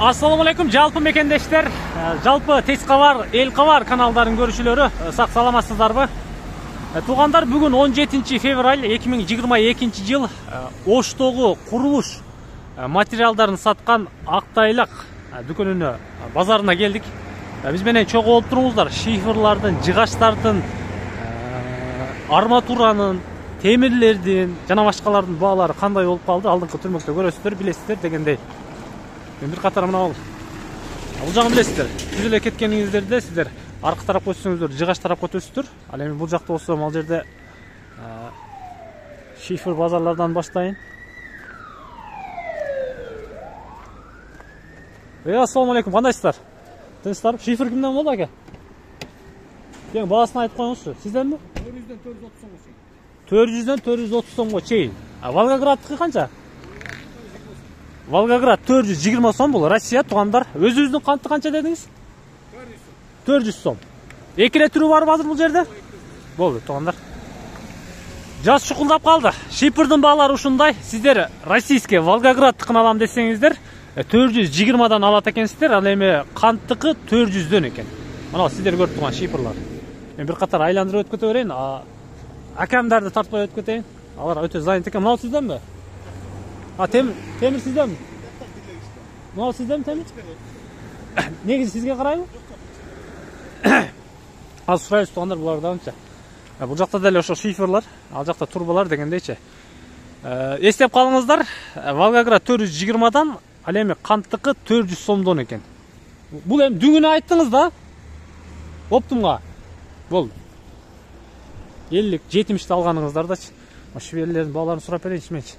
Assalamu alaikum, жалпы мекендештер, жалпы тез кабар, эл кабар каналдарын көрүүчүлөрү, сак саламатсыздарбы? Туугандар, бүгүн 17 февраль 2022 жыл Оштогу курулуш материалдарын саткан Актайлак дүкөнүнө, базарына келдик. Биз менен чогуу болуп туруңуздар. Шифрлардын, жыгачтардын, арматуранын, темирлердин жана башкалардын баалары кандай болуп калды? Алдыңкы түрмөктө көрөсүздөр, билесиздер дегендей. Бир катар мына бул жагын билесиздер. Түз эле кеткениңиздерде сиздер аркы тарапка өтсөңүздөр, жыгач тарапка өтөсүздөр. Ал эми бул жакта болсо ал жерде шифр базарлардан баштайын. Ассаламу алейкум, кандайсыздар? Тынчтар? Шифр кимден болду аке? Тең баасын айтып коюңузчу. Сизденби? 400дөн 430 сомго чейин. 400дөн 430 сомго чейин. Волгограддыкы канча? Волгоград 420 сом, бұл Россия, туғандар. Өзіңіздің қанты қанча дедіңіз? 400 сом. Екіле түрі бар базыр бұл жерде? Болды, туғандар. Жас шұқылдап қалды. Шипырдың бағалары ұшындай. Сіздер российский Волгоградтықын алам десеңіздер, 420-дан алат екенсіздер, ал эми қанттықы 400-ден екен. Мына сіздер көріп тұрған шипырлар. Мен бір қатар айландырып өтіп кете берейін, акамдарды тартпай өтіп кетейін. Алар өте занят екен. Мынау сізден бе? Темір сізден mi? Мынау сізден mi темір? Негізі сізге қараймы? Ал сұрайыз туғандар бұларданша. Бұл жақта дәл ошо шифрлар, ал жақта турбалар дегендейше. Естеп қалыңыздар, Волгоград 420-дан, ал эми қанттықы 400 сомдон екен. Бұл эми дүңгүнү айттыңыз да? Оптумга. Болды. 50-70 алғаныңыздардачы. Шверлердің бағаларын сұрап берейінші менші.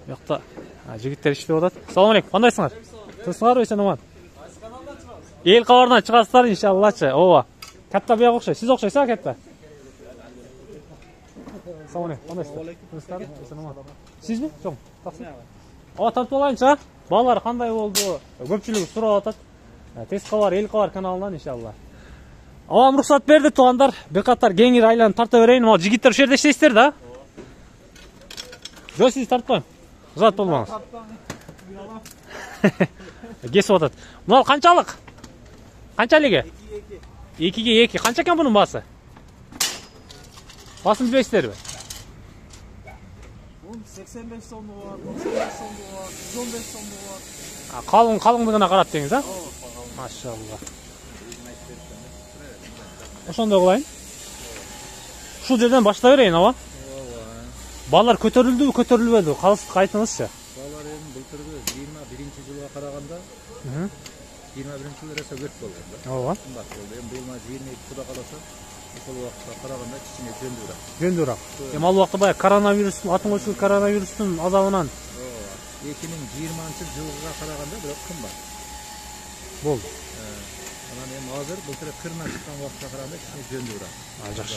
Яқта жігіттер іштеп отады. Салам алейкум, қандайсыңар? Тұрсыңар өйсен оман? Ел қабарынан шығасыздар иншаллахчы. Ова. Катта бияқ оқшай. Сіз оқшайсыз, катта? Салам алейкум, қандайсыздар? Тұрсыңар өйсен оман? Сіз бе? Жоқ. Тақсы? Ова, тартып алайынша. Балалар қандай болды? Көпшілігі сұрап отады. Тез қабар, ел қабар каналынан иншаллах. Авам рұқсат берді туғандар. Bir қатар кеңир айланып тарта берейін. Ал жігіттер ошол жерде иштейсиздер да? Жоқ, сіз тартпайм. Зат болмаңыз. Кесіп отады. Мұнал қанчалық? Қанча леге? 2-ге 2. Қанша екен бұның басы? Басын білбейсіздер бе? 85 сомы бар, 95 сомы бар, 115 сомы бар. Қалыңдығына қарап деңіз, а? Машалла. Ошондой қылайын. Ушул жерден баштай берейин, ава? Балар көтөрүлдүбү, көтөрүлбөдү? Калыстык айтыңызчы. Балар эми былтыргы 21 жылга караганда 21 жылы эсе көп болгон да. Ооба. Кымбат болду. Эми бул 22 куда каласа, ошол убакытка караганда кичине жөндүүрөөк. Жөндүүрөөк. Эми ал убакта баягы коронавирустун, атын койчу коронавирустун азабынан 2020 жылга караганда бирок кымбат. Болду. Анан эми азыр былтыр кырына чыккан убакытка караганда кичине жөндүүрөөк. Жакшы.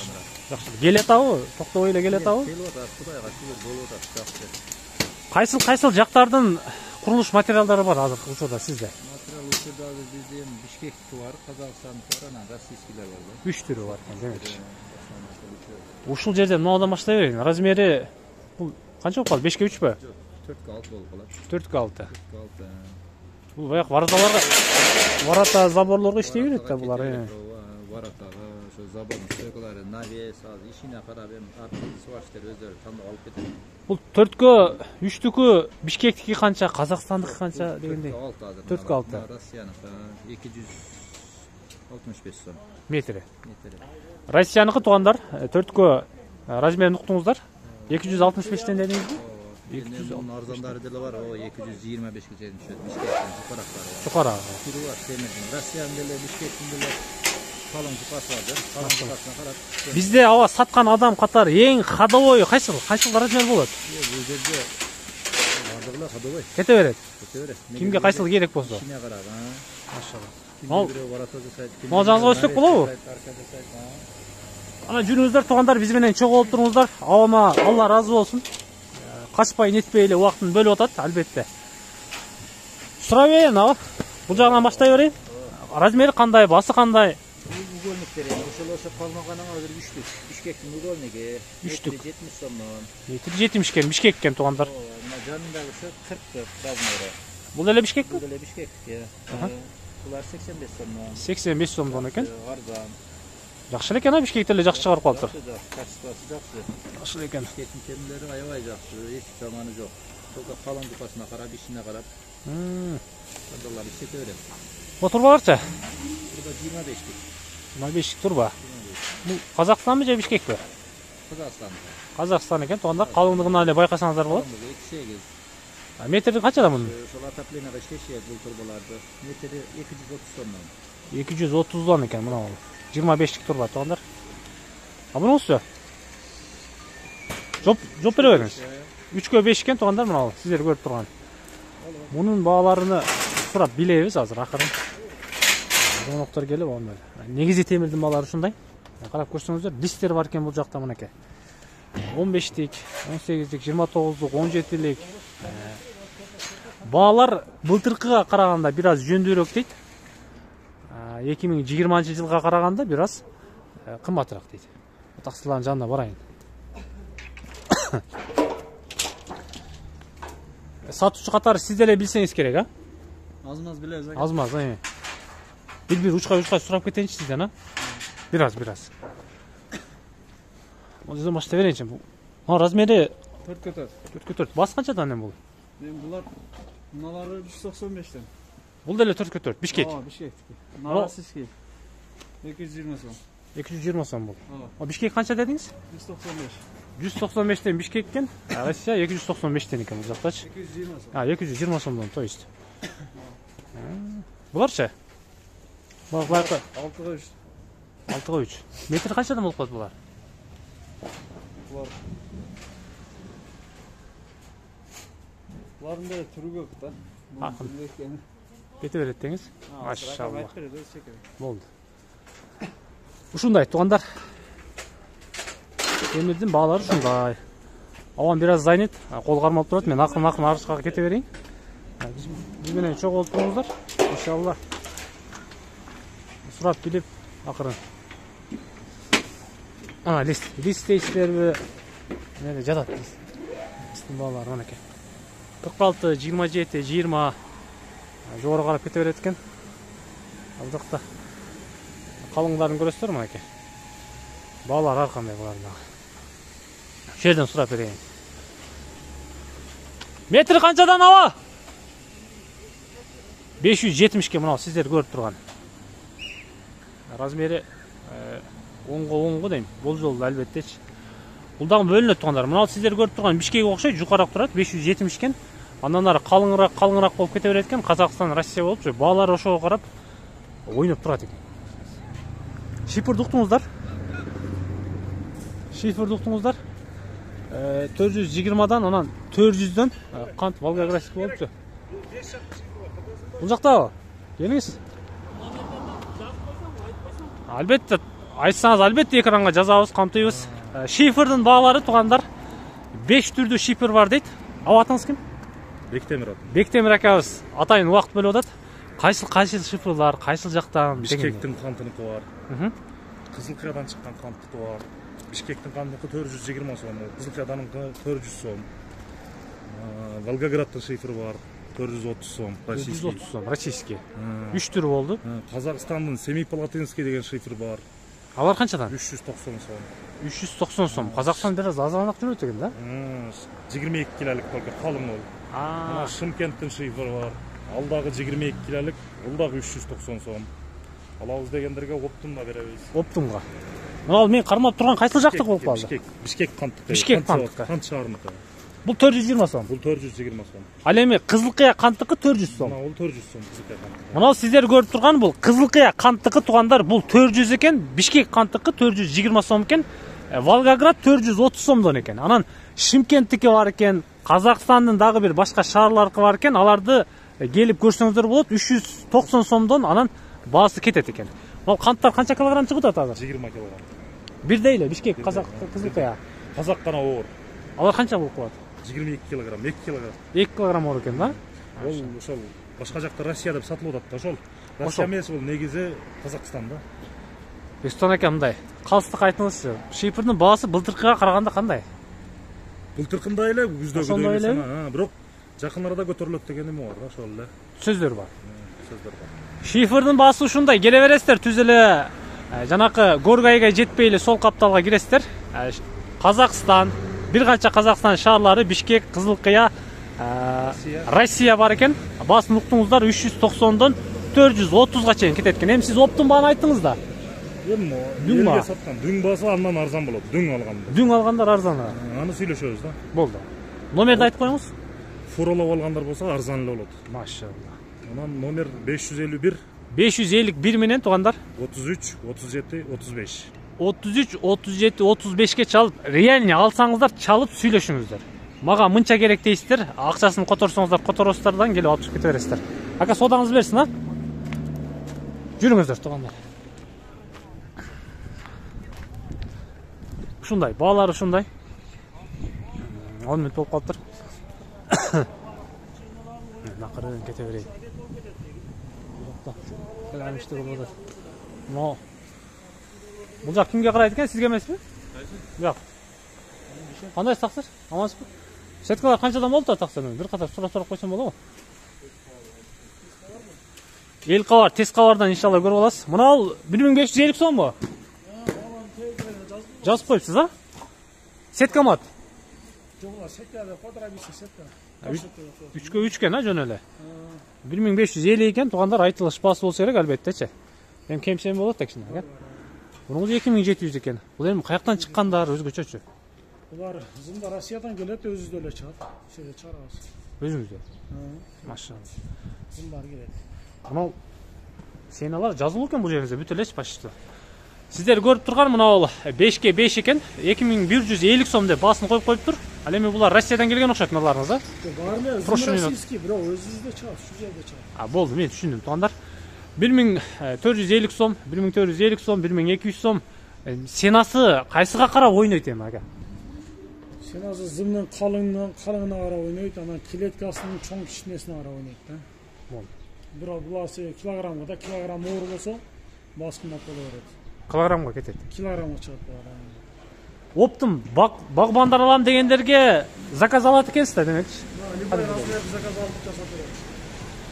Жакшы. Келет абы? Токтобой эле келет абы? Келип атат, Кудайга шүгүр болуп атат, жакшы. Кайсыл жактардын курулуш материалдары бар азыр учурда сизде? Материал учурда бизде Бишкектики бар, Казакстандыкы бар, анан российскийлер бар да. 3 түрү бар экен, демекчи. Ушул жерден мынаудан баштай берейин. Размери бул канча болуп калды? 5-ке 3 бө? 4-ке 6 болуп калат. 4-ке 6. 4-ке 6. Бул баягы ворота заборлорго иштей берет да булар. Воротага, ошо забордун стеклары, навес, ишине карап эми сварщиктер өздөрү тандап алып кетет. Бул 4-кө 3-түкү Бишкектики канча, Казакстандыкы канча дегендей? 4-кө 6. Россияныкы 265 сом. Метри. Россияныкы тугандар 4-кө размерин уктуңуздар. 265тен дедиңизби? 200 арзандары деле бар, 225ке чейин түшөт. Бишкектин жукарактары бар. Жукарак. Түрү бар, темирдин. Россиянын деле, Бишкектин деле калың жукасы бар да. Калың жукасына карап. Бизде аба саткан адам катары эң ходовой кайсыл размер болот? Бул жерде бардыгы ходовой. Кете берет. Кимге Кимге кайсыл керек болсо? Ишине карап, Машалла. Бирөө ворота жасайт. Мал жаңызга өстүк болобу? Ана жүрүңүздөр тугандар, биз менен чогуу болуп туруңуздар. Абама Алла разы болсун. Качпай нетпей эле убактын бөлүп атат, албетте. Сурап берейин, аба. Бул жагынан баштай берейин. Размери кандай, басы кандай? Угольник Bişkekleri ошол калмаганыңа азыр үчтүк. Бишкектин уголниги. Үчтүк. 70 сомдон. Метр 70 экен, Бишкек экен туугандар. Мына жанындагысы 40 размери. Бул эле Бишкек? Бул эле Бишкек. Булар 85 сомдон. 85 сомдон экен. Арзан. Жакшы экен, Бишкекте эле жакшы чыгарып калыптыр. Качествосы жакшы. Жакшы экен. Бишкектин темирлери аябай жакшы. Эч жаманы жок. Толка калың дупасына карап, ишине карап. Кандалар ишете берем. Турбаларчы? Burada 25'lik. 25 турба. Бул Казакстанбы же Бишкекпи? Kazakistan. Казакстан экен, туугандар. Калыңдыгынан эле байкасаңыздар болот. 2.8. Метри канчада мунун? Ошол отопленияга иштешет бул турбаларды. Метри 230 сомдон. 230 экен мына бул. 25'lik турба туугандар. А мунусу? Жоп бере бериңиз. 3'кө 5 экен туугандар, мына бул. Сиздер көрүп турган. Мунун бааларыны сурап билебиз азыр акырын. Жоноктор келип ондай. Негизи темирдин баалары ушундай. Карап көрсөңүздөр, листтер бар экен бул жакта мынакей. 15'lik, 18'lik, 29'luk, 17'lik. Баалар былтыркыга караганда бир аз жөндүүрөөк дейт. 2020-жылга караганда бир аз кымбатыраак дейт. Таксылардын жанына барайын. Сатуучу катары сиз деле билсеңиз керек, а? Аз-маз билебиз. Аз-маз, бир учка сурап кетейинчи сизден, а? Бир аз. Бул жерден баштап берейинчи. Мына размери 4-4. 4x4. Бас канчадан эми бул? Булар мыналары 195тен. Бул деле 4x4. Бишкек. Бишкек. Нарасиский. 220 сом. 220 сом бул. Бишкек канча дедиңиз? 195. 195тен Бишкек экен. Россия 295тен экен бул жактачы. 220 сом. 220 сомдон, то есть. Буларчы? Бак 6'ga 3. 6'ga 3. Метр канчадан болуп калат булар? Булардын да түрү көп да. Акын. Кете берет деңиз. Машалла. Болду. Ушундай туугандар. Темирдин баалары ушундай. Аван бир аз зайнет, кол кармалып турат. Мен акын арышка кете берейин. Биз менен чогулуп туруңуздар. Иншалла. Сурап билип акырын. Лист дейсиздерби? Неде жатат листтин баалары мынакей. 46, 27, 20 жогору карап кете берет экен. Ал жакта калыңдарын көрөсүздөр мынакей. Баалар ар кандай булардын. Ушул жерден сурап берейин. Метр канчадан аба? 570ке мына сиздер көрүп турган. Размери оңго дейм. Бул жолу албеттечи. Бул дагы бөлүнөт туугандар. Мына сиздер көрүп турган Бишкекке окшойт, жукараак турат, 570 экен. Андан ары калыңыраак болуп кете берет экен. Казакстан, Россия болуп, баалары ошого карап ойноп турат экен. Шифрди уктуңуздар. 420дан, анан 400дөн кант Волгоградский болупчу. Бул жактабы? Келиңиз. Албетте, айтсаңыз албетте экранга жазабыз, камтыйбыз. Шифрдин баалары туугандар 5 түрдүү шифр бар дейт. Аба атыңыз ким? Бектемир. Бектемир акабыз атайын убакыт бөлүп атат. Кайсыл шифрлар, кайсыл жактан? Бишкектин кантыныкы бар. Кызылкаядан чыккан канттыкы бар. Бишкектин кантыныкы 420 сом, Кызылкаяданыкы 400 сом. Волгоградтын шифры бар. 430 сом, российский. 430 сом, российский. 3 түрү болду. Казакстандын Семипалатинский деген шифр бар. Алар канчадан? 390 сом. 390 сом. Казакстан бир аз азыраак жүрөт экен да? 22 килолук только калың ол. Шымкенттин шифры бар. Ал дагы 22 килолук, ал дагы 390 сом. Алабыз дегендерге оптумга беребиз. Оптумга. Мына мен кармап турган кайсыл жактык болуп калды? Бишкек канттыкы. Бишкек канттыкы. Кант шаарыныкы. Бул 420 сом. Бул 420 сом. Ал эми Кызылкая канттыкы 400 сом. Ол 400 сом Кызылкая канттыкы. Мына сиздер көрүп турган бул Кызылкая канттыкы туугандар, бул 400 экен, Бишкек канттыкы 420 сом экен, Волгоград 430 сомдон экен. Анан Шымкенттики бар экен, Казакстандын дагы бир башка шаарларыкы бар экен, аларды келип көрсөңүздөр болот, 390 сомдон анан баасы кетет экен. Ал канттар канча килограмм чыгып атат азыр? 20 килограмм. Бирдей эле Бишкек, Кызылкая. Казак гана оор. Алар канча болуп калат? 22 килограмм, 2 килограмм. 2 килограмм оор экен да? Ол ошол башка жакта Россия деп сатылып атат да ошол. Россия эмес, бул негизи Казакстан да. Бестон ака, мындай калыстык айтыңызчы. Шифрдин баасы былтыркыга караганда кандай? Былтыркындай эле, күздөгүдөй Ошондой элеби? Бирок жакын арада көтөрүлөт деген эме бар, ошол эле. Сөздөр бар. Сөздөр бар. Шифрдин баасы ушундай. Келе бересиздер, түз эле жанакы Горгайга жетпей эле сол капталга киресиздер. Казакстан, бир канча Казакстан шаарлары, Бишкек, Кызылкыя, Россия бар экен. Баасын уктуңуздар, 390дон 430га чейин кетет экен. Эми сиз оптун бааны айттыңыз да. Эми Дүң ба? элге саткан, дүң баасы андан арзан болот, дүң алганда. Дүң алгандар арзан. Аны сүйлөшөбүз да. Болду. Номерди айтып коюңуз. Фуролоп алгандар болсо арзан эле болот. Машалла. Анан номер 551 551 менен туугандар 33 37 35. 33 37 35ке чалып, реально алсаңыздар, чалып сүйлөшүңүздөр. Мага мынча керек дейсиздер, акчасын которсоңуздар, которосуздардан келип алып чыгып кете бересиздер. Ака, содаңыз берсин, а? Жүрүңүздөр туугандар. Ушундай, баалар ушундай. 10 мүнөт болуп калыптыр. Накырын кете берейин. Каламиштер болот. Но бул жак кимге карайт экен, сизге эмеспи? Жок. Кандай тақсыр? Амансызбы? Сеткалар канчадан болду тақсыр? Бир катар сурап койсом болобу? Эл кабар, тез кабардан иншалла көрүп аласыз. Мына 1550 сомбу? Жазып коюпсуз, а? Сеткамат. Жок, сетка подробиси сетка. 3кө 3 экен, а, жөн эле. 1550 экен, туугандар, айтылыш баасы болсо керек албеттечи. Эми кемсем болот да кичине, экен. Мунун 2700 экен. Бул эми каяктан чыккандар өзгөчөчү. Булар зымда Россиядан келет, өзүбүздө эле чыгат. Шеге чыгарабыз. Өзүңүздө. Машалла. Зымдар келет. Мына сеналар жазылуу экен бул жериңизде бүт элечи почти. Сиздер көрүп турган мына 5ке 5 экен, 2150 сом деп баасын коюп коюптур. Ал эми булар Россиядан келген окшойт мыналарыңыз, а? Бар эле, российский, бирок өзүбүздө чыгат, шу жерде чыгат. Болду, мен түшүндүм, туугандар. 1450 сом, 1450 сом, 1200 сом. Сенасы кайсыга карап ойнойт эми, ага? Сенасы зымдын калыңына карап ойнойт, анан клеткасынын чоң кичинесине карап ойнойт да. Болду. Бирок буласы килограммга да, килограмм оор болсо, баасы кымбат боло берет. Килограммга кетет. Килограммга чыгат булар. Оптум багбандар алам дегендерге заказ алат экенсиздер демекчи. Любой размер заказ алып жасап берет.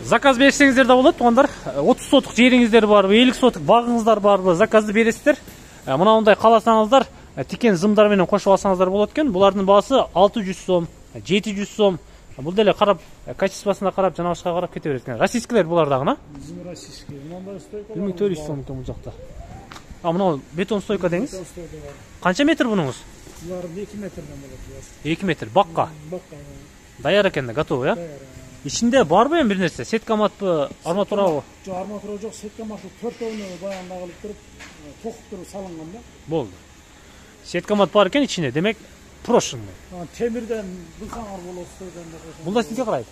Заказ берсеңиздер да болот, туугандар. 30 сотук жериңиздер барбы, 50 сотук багыңыздар барбы, заказды бересиздер. Мынандай кааласаңыздар, тикен зымдар менен кошуп алсаңыздар болот экен. Булардын баасы 600 сом, 700 сом. Бул деле карап, качествосуна карап, жанагышка карап кете берет экен. Российскилер булар дагы, Зым российский. Мындай стойка. 1400 сом экен бул жакта. Мына бетон стойка деңиз. Бетон стойка бар. Канча метр бунуңуз? Булар 2 метрден болот. 2 метр бакка. Бакка. Даяр экен да, готовый, а? Ичинде барбы эми бир нерсе? Сеткаматпы, арматурабы? Жок, арматура жок, сеткаматы 4-өөнө баягында кылып туруп, токуп туруп салынган да. Болду. Сеткамат бар экен ичинде, демек прошенный. Темирден бысаңар болот стойканда. Бул да сизге карайт.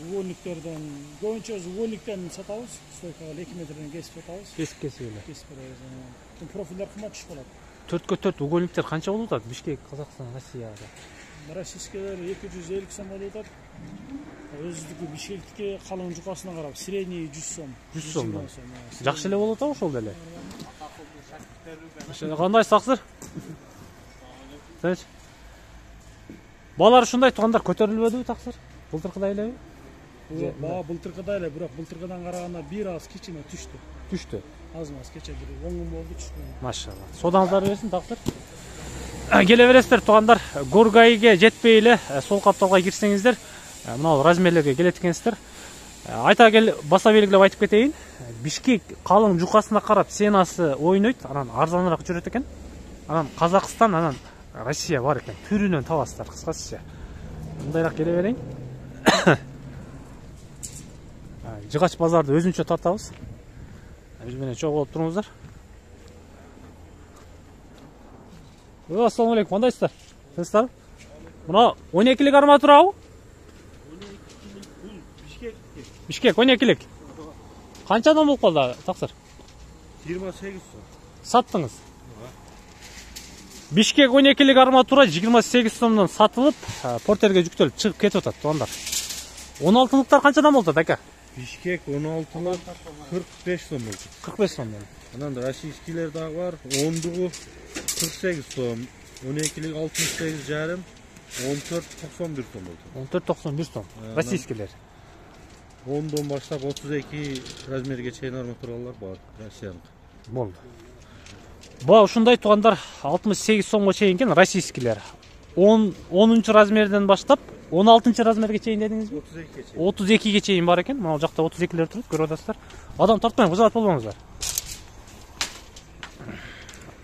Угольниктерден, көбүнчө угольниктен сатабыз, стойкага 2 метрден кесип сатабыз. Кесип эле. Кесип беребиз. Профилдер кымбат түшүп калат. 4кө 4 угольниктер канча болуп атат? Бишкек, Казакстан, Россияда. Российскилер 250 сом болуп атат. Өзүдүкү Бишкектики калың жукасына карап, средний 100 сом. 100 сомдон. Жакшы эле болуп атабы ошол деле? Кандай тақсыр? Тыныч. Балар ушундай туугандар көтөрүлбөдүбү тақсыр? Былтыркыдай элеби? Баа былтыркыдай эле, бирок былтыркыдан караганда бир аз кичине түштү. Түштү. Аз-маз кече бир 10 күн болду түштү. Машалла. Содаңыздар берсин тақсыр. Келе бересиздер туугандар. Горгайга жетпей эле сол капталга кирсеңиздер, мына размерлерге келет экенсиздер. Айта кел, баса белгилеп айтып кетейин. Бишкек калың жукасына карап сенасы ойнойт, анан арзаныраак жүрөт экен. Анан Казакстан, анан Россия бар экен. Түрүнөн табасыздар, кыскачасы. Мындайраак келе берейин. Жыгач базарды өзүнчө тартабыз. Биз менен чогулуп туруңуздар. Ассалам алейкум, кандайсыздар? Тынчсыздарбы? Мына 12лик арматурабы? Бишкек 12лик. Канчадан болуп калды тақсыр? 28 сом. Саттыңыз? Бишкек 12лик арматура 28 сомдон сатылып, портерге жүктөлүп чыгып кетип атат туугандар. 16лыктар канчадан болуп атат ака? Бишкек 16лык 45 сом болду. 45 сомдон. Анан да российскийлер дагы бар. 10-дугу 48 сом, 12-лик 68 жарым, 14.91 сом болду. 14.91 сом. Российскийлер. 10-дон баштап 32 размерге чейин арматуралар бар, Россиянын. Болду. Ба ушундай туугандар 68 сомго чейин экен российскийлер. 10 размерден баштап 16 размерге чейин дедиңизби? 32-ге чейин. 32ге чейин бар экен. Мына жакта 32лер турат, көрүп атасыздар. Адам тартпайын, кызат болбоңуздар.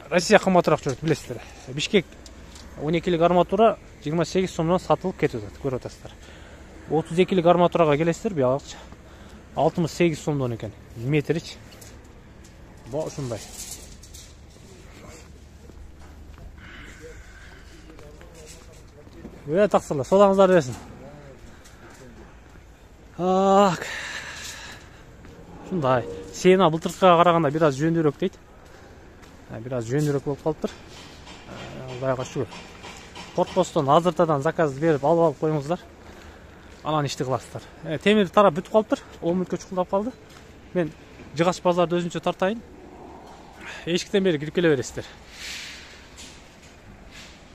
Россия кымбатыраак жүрөт, билесиздер. Бишкек 12лик арматура 28 сомдон сатылып кетип атат, көрүп атасыздар. 32лик арматурага келесиздер, буягачы 68 сомдон экен. Метрич. Ба ушундай. Тақсырлар, содаңыздар берсін. Шундай. Сена былтыркыга караганда бир аз жөндүрөөк дейт. Бир аз жөндүрөөк болуп калыптыр. Кудайга шүгүр. Коркпостон азыртадан заказ берип алып коюңуздар. Анан ишти кыласыздар. Темир тарап бүтүп калыптыр. 10 мүнөткө чукулдап калды. Мен жыгач базарды өзүнчө тартайын. Эшиктен бери кирип келе бересиздер.